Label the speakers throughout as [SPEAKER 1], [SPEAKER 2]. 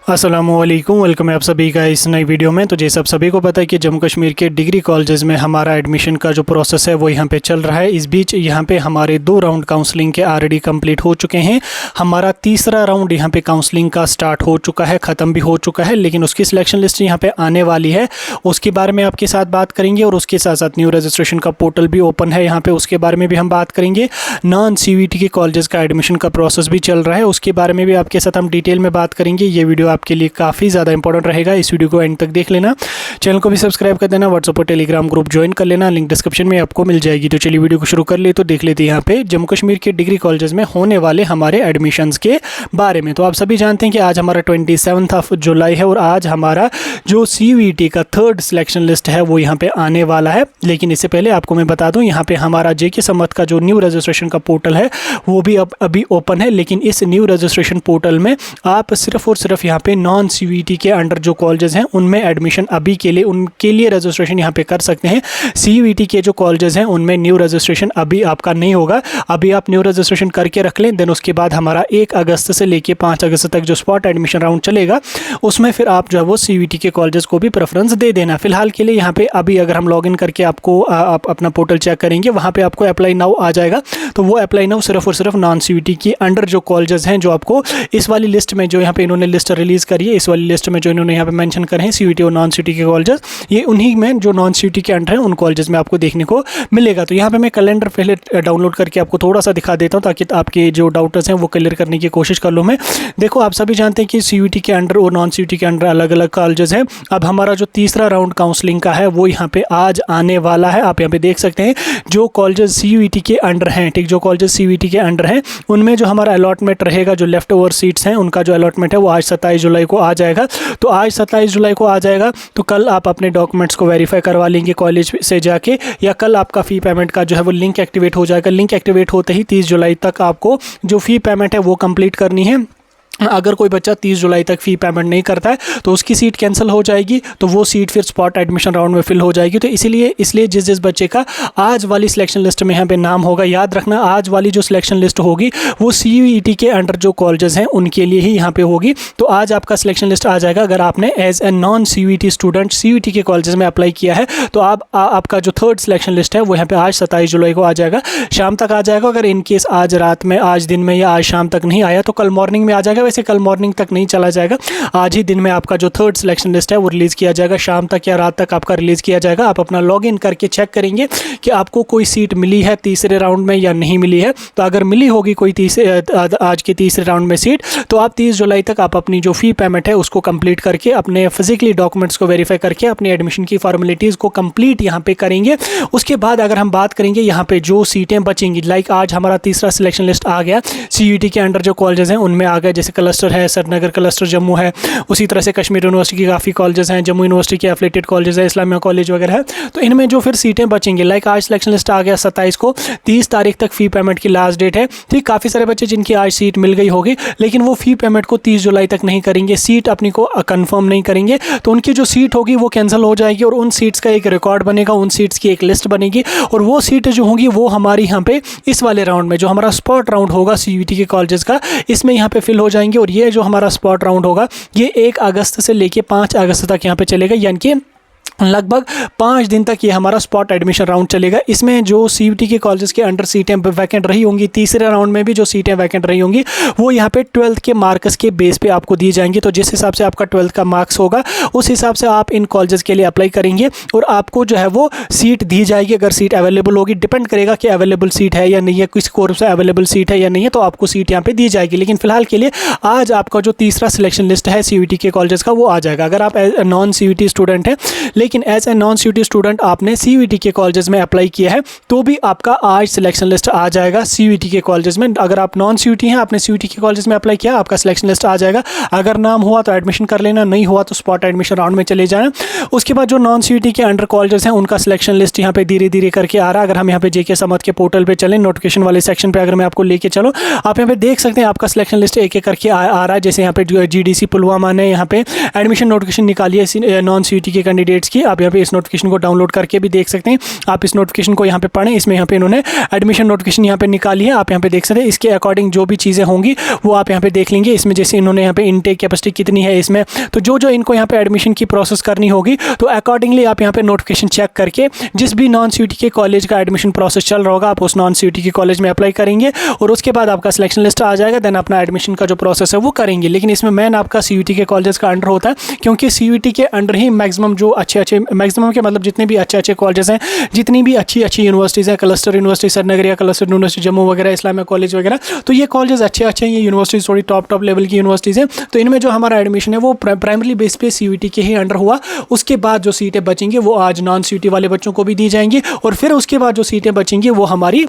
[SPEAKER 1] अस्सलामुअलैकुम, वेलकम है आप सभी का इस नई वीडियो में। तो जैसे आप सभी को पता है कि जम्मू कश्मीर के डिग्री कॉलेजेस में हमारा एडमिशन का जो प्रोसेस है वो यहाँ पे चल रहा है। इस बीच यहाँ पे हमारे 2 राउंड काउंसलिंग के ऑलरेडी कंप्लीट हो चुके हैं। हमारा तीसरा राउंड यहाँ पे काउंसलिंग का स्टार्ट हो चुका है, ख़त्म भी हो चुका है, लेकिन उसकी सिलेक्शन लिस्ट यहाँ पे आने वाली है। उसके बारे में आपके साथ बात करेंगे और उसके साथ साथ न्यू रजिस्ट्रेशन का पोर्टल भी ओपन है यहाँ पे, उसके बारे में भी हम बात करेंगे। नॉन CUET के कॉलेजेस का एडमिशन का प्रोसेस भी चल रहा है, उसके बारे में भी आपके साथ हम डिटेल में बात करेंगे। ये वीडियो आपके लिए काफ़ी ज़्यादा इंपॉर्टेंट रहेगा, इस वीडियो को एंड तक देख लेना। चैनल को भी सब्सक्राइब कर देना, व्हाट्सएप और टेलीग्राम ग्रुप ज्वाइन कर लेना, लिंक डिस्क्रिप्शन में आपको मिल जाएगी। तो चलिए वीडियो को शुरू कर ले। तो देख लेते हैं यहाँ पे जम्मू कश्मीर के डिग्री कॉलेजेस में होने वाले हमारे एडमिशन्स के बारे में। तो आप सभी जानते हैं कि आज हमारा 27 जुलाई है और आज हमारा जो CUET का 3rd सिलेक्शन लिस्ट है वो यहाँ पे आने वाला है। लेकिन इससे पहले आपको मैं बता दूँ, यहाँ पे हमारा JK समत का जो न्यू रजिस्ट्रेशन का पोर्टल है वो भी अभी ओपन है। लेकिन इस न्यू रजिस्ट्रेशन पोर्टल में आप सिर्फ और सिर्फ यहाँ पे नॉन CUET के अंडर जो कॉलेजेस हैं उनमें एडमिशन अभी के लिए उनके लिए रजिस्ट्रेशन यहाँ पे कर सकते हैं। CUET के जो कॉलेजेस हैं उनमें न्यू रजिस्ट्रेशन अभी आपका नहीं होगा। अभी आप न्यू रजिस्ट्रेशन करके रख लें, देन उसके बाद हमारा 1 अगस्त से लेके 5 अगस्त तक जो स्पॉट एडमिशन राउंड चलेगा उसमें फिर आप जो है वो CUET के कॉलेजेस को भी प्रेफरेंस दे देना। फिलहाल के लिए यहाँ पे अभी अगर हम लॉगिन करके आपको आप अपना पोर्टल चेक करेंगे, वहाँ पे आपको अप्लाई नाउ आ जाएगा। तो वो अप्लाई नाउ सिर्फ और सिर्फ नॉन CUET के अंडर जो कॉलेजेस हैं, जो आपको इस वाली लिस्ट में जो यहाँ पे इन्होंने लिस्ट रिलीज़ करी है, इस वाली लिस्ट में जो इन्होंने यहाँ पे मेंशन करे हैं CUET और नॉन CUET के कॉलेजेस, ये उन्हीं में जो नॉन CUET के अंडर हैं उन कॉलेजेस में आपको देखने को मिलेगा। तो यहाँ पे मैं कैलेंडर पहले डाउनलोड करके आपको थोड़ा सा दिखा देता हूँ ताकि आपके जो डाउटर्स हैं वो क्लियर करने की कोशिश कर लूँ मैं। देखो, आप सभी जानते हैं कि CUET के अंडर और नॉन CUET के अंडर अलग अलग कॉलेजेस हैं। अब हमारा जो तीसरा राउंड काउंसलिंग का है वो यहाँ पे आज आने वाला है। आप यहाँ पे देख सकते हैं जो कॉलेजेस CUET के अंडर हैं, ठीक, जो कॉलेजेस CUET के अंडर हैं उनमें जो हमारा अलॉटमेंट रहेगा, जो लेफ्ट ओवर सीट्स हैं उनका जो अलॉटमेंट है वो आज 27 जुलाई को आ जाएगा। तो आज 27 जुलाई को आ जाएगा, तो कल आप अपने डॉक्यूमेंट्स को वेरीफाई करवा लेंगे कॉलेज से जाके, या कल आपका फ़ी पेमेंट का जो है वो लिंक एक्टिवेट हो जाएगा। लिंक एक्टिवेट होते ही 30 जुलाई तक आपको जो फ़ी पेमेंट है वो कंप्लीट करनी है। अगर कोई बच्चा 30 जुलाई तक फ़ी पेमेंट नहीं करता है तो उसकी सीट कैंसिल हो जाएगी, तो वो सीट फिर स्पॉट एडमिशन राउंड में फिल हो जाएगी। तो इसलिए जिस बच्चे का आज वाली सिलेक्शन लिस्ट में यहाँ पे नाम होगा, याद रखना आज वाली जो सिलेक्शन लिस्ट होगी वो CUET के अंडर जो कॉलेजेस हैं उनके लिए ही यहाँ पे होगी। तो आज आपका सिलेक्शन लिस्ट आ जाएगा। अगर आपने as a non CUET student CUET के कॉलेजेस में अप्लाई किया है तो आपका जो 3rd सिलेक्शन लिस्ट है वो यहाँ पे आज 27 जुलाई को आ जाएगा, शाम तक आ जाएगा। अगर इनकेस आज रात में, आज दिन में या आज शाम तक नहीं आया तो कल मॉर्निंग में आ जाएगा। वैसे कल मॉर्निंग तक नहीं चला जाएगा, आज ही दिन में आपका जो 3rd सिलेक्शन लिस्ट है वो रिलीज़ किया जाएगा, शाम तक या रात तक आपका रिलीज़ किया जाएगा। आप अपना लॉगिन करके चेक करेंगे कि आपको कोई सीट मिली है तीसरे राउंड में या नहीं मिली है। तो अगर मिली होगी कोई आज के तीसरे राउंड में सीट, तो आप 30 जुलाई तक आप अपनी जो फ़ी पेमेंट है उसको कंप्लीट करके अपने फिजिकली डॉक्यूमेंट्स को वेरीफाई करके अपने एडमिशन की फॉर्मेलिटीज़ को कंप्लीट यहाँ पे करेंगे। उसके बाद अगर हम बात करेंगे यहाँ पे जो सीटें बचेंगी, लाइक आज हमारा तीसरा सिलेक्शन लिस्ट आ गया, CUET के अंडर जो कॉलेजेस हैं उनमें आ गए, जैसे क्लस्टर है, श्रीनगर क्लस्टर जम्मू है, उसी तरह से कश्मीर यूनिवर्सिटी की काफ़ी कॉलेजेस हैं, जम्मू यूनिवर्सिटी के एफिलिएटेड कॉलेजेस है, इस्लामिया कॉलेज वगैरह है। तो इनमें जो फिर सीटें बचेंगी, लाइक आज सिलेक्शन लिस्ट आ गया 27 को, 30 तारीख तक फ़ी पेमेंट की लास्ट डेट है। ठीक, काफ़ी सारे बच्चे जिनकी आज सीट मिल गई होगी लेकिन वो फ़ी पेमेंट को 30 जुलाई तक नहीं करेंगे, सीट अपनी को कंफर्म नहीं करेंगे, तो उनकी जो सीट होगी वो कैंसिल हो जाएगी और उन सीट्स का एक रिकॉर्ड बनेगा, उन सीट्स की एक लिस्ट बनेगी और वो सीटें जो होंगी वो हमारी यहाँ पे इस वाले राउंड में जो हमारा स्पॉट राउंड होगा CUET के कॉलेजेस का, इसमें यहाँ पे फिल हो जाएंगे। और ये जो हमारा स्पॉट राउंड होगा ये 1 अगस्त से लेके 5 अगस्त तक यहाँ पे चलेगा, यानी कि लगभग 5 दिन तक ये हमारा स्पॉट एडमिशन राउंड चलेगा। इसमें जो CUET के कॉलेजेस के अंडर सीटें वैकेंट रही होंगी, तीसरे राउंड में भी जो सीटें वैकेंट रही होंगी वो यहाँ पे 12th के मार्क्स के बेस पे आपको दी जाएंगी। तो जिस हिसाब से आपका 12th का मार्क्स होगा उस हिसाब से आप इन कॉलेजेस के लिए अप्लाई करेंगे और आपको जो है वो सीट दी जाएगी। अगर सीट अवेलेबल होगी, डिपेंड करेगा कि अवेलेबल सीट है या नहीं है, किस कोर्स से अवेलेबल सीट है या नहीं है, तो आपको सीट यहाँ पे दी जाएगी। लेकिन फिलहाल के लिए आज आपका जो तीसरा सिलेक्शन लिस्ट है CUET के कॉलेजेस का वो आ जाएगा। अगर आप नॉन CUET स्टूडेंट हैं लेकिन as a non CUET student आपने CUET के कॉलेजेस में अप्लाई किया है तो भी आपका आज सिलेक्शन लिस्ट आ जाएगा CUET के कॉलेजेस में। अगर आप नॉन CUET हैं, आपने CUET के कॉलेज में अप्लाई किया, आपका सिलेक्शन लिस्ट आ जाएगा। अगर नाम हुआ तो एडमिशन कर लेना, नहीं हुआ तो स्पॉट एडमिशन राउंड में चले जाना। उसके बाद जो नॉन CUET के अंडर कॉलेजेस हैं उनका सिलेक्शन लिस्ट यहाँ पे धीरे धीरे करके आ रहा है। अगर हम यहाँ पे JK समत के पोर्टल पे चलें, नोटिफिकेशन वाले सेक्शन पे अगर मैं आपको लेके चलो, आप यहाँ पे देख सकते हैं आपका सिलेक्शन लिस्ट एक एक करके आ रहा है। जैसे यहाँ पे GDC पुलवामा ने यहाँ पे एडमिशन नोटिफिकेशन निकाली है नॉन CUET के कैंडिडेट्स की। आप यहाँ पे इस नोटिफिकेशन को डाउनलोड करके भी देख सकते हैं। आप इस नोटिफिकेशन को यहाँ पे पढ़ें। इसमें यहाँ पे इन्होंने एडमिशन नोटिफिकेशन यहाँ पे निकाली है, आप यहाँ पे देख सकते हैं। इसके अकॉर्डिंग जो भी चीज़ें होंगी वो आप यहाँ पे देख लेंगे। इसमें जैसे इन्होंने यहाँ पे इनटेक कैपेसिटी कितनी है इसमें, तो जो इनको यहाँ पे एडमिशन की प्रोसेस करनी होगी तो अकॉर्डिंगली आप यहाँ पे नोटिफिकेशन चेक करके जिस भी नॉन सीयूटी के कॉलेज का एडमिशन प्रोसेस चल रहा होगा आप उस नॉन सीयूटी के कॉलेज में अप्लाई करेंगे और उसके बाद आपका सिलेक्शन लिस्ट आ जाएगा। देन अपना एडमिशन का जो प्रोसेस है वो करेंगे। लेकिन इसमें मेन आपका सीयूटी के कॉलेज का अंडर होता है, क्योंकि सीयूटी के अंडर ही मैक्सिमम जो अच्छे मैक्सिमम के मतलब जितने भी अच्छे कॉलेजेस हैं, जितनी भी अच्छी यूनिवर्सिटीज़ हैं, क्लस्टर यूनिवर्सिटी सरनगरिया, क्लस्टर यूनिवर्सिटी जम्मू वगैरह, इस्लामिया कॉलेज वगैरह, तो ये कॉलेजेस अच्छे हैं। ये यूनिवर्सिटीज़ थोड़ी टॉप लेवल की यूनिवर्सिटीज़ हैं। तो इनमें जो हमारा एडमिशन है वो प्राइमरी बेस पे सीयूटी के ही अंडर हुआ। उसके बाद जो सीटें बचेंगी वो आज नॉन सीयूटी वाले बच्चों को भी दी जाएंगी और फिर उसके बाद जो सीटें बचेंगी वो हमारी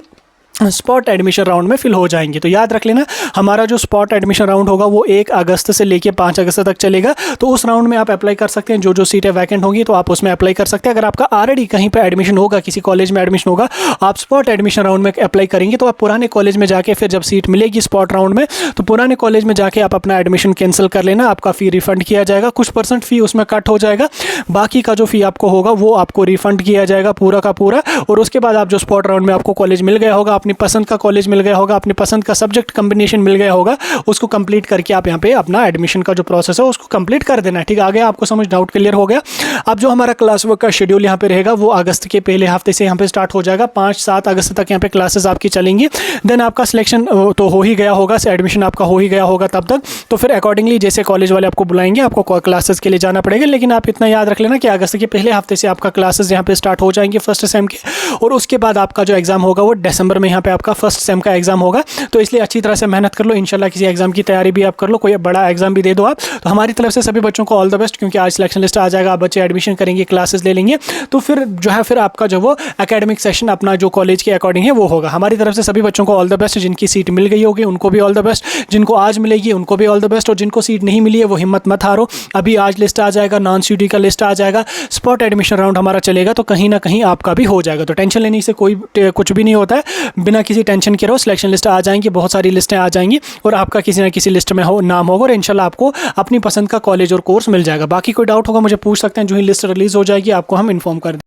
[SPEAKER 1] स्पॉट एडमिशन राउंड में फिल हो जाएंगे। तो याद रख लेना, हमारा जो स्पॉट एडमिशन राउंड होगा वो 1 अगस्त से लेके 5 अगस्त तक चलेगा। तो उस राउंड में आप अप्लाई कर सकते हैं। जो सीटें वैकेंट होंगी तो आप उसमें अप्लाई कर सकते हैं। अगर आपका ऑलरेडी कहीं पे एडमिशन होगा, किसी कॉलेज में एडमिशन होगा, आप स्पॉट एडमिशन राउंड में अप्लाई करेंगे तो आप पुराने कॉलेज में जाके फिर जब सीट मिलेगी स्पॉट राउंड में तो पुराने कॉलेज में जाके आप अपना एडमिशन कैंसिल कर लेना। आपका फ़ी रिफंड किया जाएगा, कुछ % फ़ी उसमें कट हो जाएगा, बाकी का जो फ़ी आपको होगा वो आपको रिफंड किया जाएगा पूरा का पूरा। और उसके बाद आप जो स्पॉट राउंड में आपको कॉलेज मिल गया होगा, अपनी पसंद का कॉलेज मिल गया होगा, अपनी पसंद का सब्जेक्ट कॉम्बिनेशन मिल गया होगा, उसको कंप्लीट करके आप यहाँ पे अपना एडमिशन का जो प्रोसेस है उसको कंप्लीट कर देना है। ठीक है, आगे आपको समझ डाउट क्लियर हो गया। अब जो हमारा क्लास वर्क का शेड्यूल यहाँ पे रहेगा वो अगस्त के पहले हफ्ते से यहाँ पे स्टार्ट हो जाएगा। 5-7 अगस्त तक यहाँ पे क्लासेस आपकी चलेंगी। देन आपका सिलेक्शन तो हो ही गया होगा, एडमिशन आपका हो ही गया होगा तब तक। तो फिर अकॉर्डिंगली जैसे कॉलेज वाले आपको बुलाएंगे आपको क्लासेस के लिए जाना पड़ेगा। लेकिन आप इतना याद रख लेना कि अगस्त के पहले हफ्ते से आपका क्लासेस यहाँ पे स्टार्ट हो जाएंगे फर्स्ट सेम के, और उसके बाद आपका जो एग्जाम होगा वो दिसंबर में यहाँ पे आपका फर्स्ट सेम का एग्जाम होगा। तो इसलिए अच्छी तरह से मेहनत कर लो। इंशाल्लाह किसी एग्जाम की तैयारी भी आप कर लो, कोई बड़ा एग्जाम भी दे दो आप। तो हमारी तरफ से सभी बच्चों को ऑल द बेस्ट, क्योंकि आज सिलेक्शन लिस्ट आ जाएगा, आप बच्चे एडमिशन करेंगे, क्लासेस ले लेंगे, तो फिर जो है फिर आपका जो वो एकेडमिक सेशन अपना जो कॉलेज के अकॉर्डिंग है वो होगा। हमारी तरफ से सभी बच्चों को ऑल द बेस्ट। जिनकी सीट मिल गई होगी उनको भी ऑल द बेस्ट, जिनको आज मिलेगी उनको भी ऑल द बेस्ट, और जिनको सीट नहीं मिली है वो हिम्मत मत हारो। अभी आज लिस्ट आ जाएगा, नॉन सीयूटी का लिस्ट आ जाएगा, स्पॉट एडमिशन राउंड हमारा चलेगा, तो कहीं ना कहीं आपका भी हो जाएगा। तो टेंशन लेने से कुछ भी नहीं होता है। बिना किसी टेंशन के रहो, सिलेक्शन लिस्ट आ जाएंगी, बहुत सारी लिस्टें आ जाएंगी और आपका किसी ना किसी लिस्ट में नाम होगा और इंशाल्लाह आपको अपनी पसंद का कॉलेज और कोर्स मिल जाएगा। बाकी कोई डाउट होगा मुझे पूछ सकते हैं। जो ही लिस्ट रिलीज हो जाएगी आपको हम इन्फॉर्म कर दें।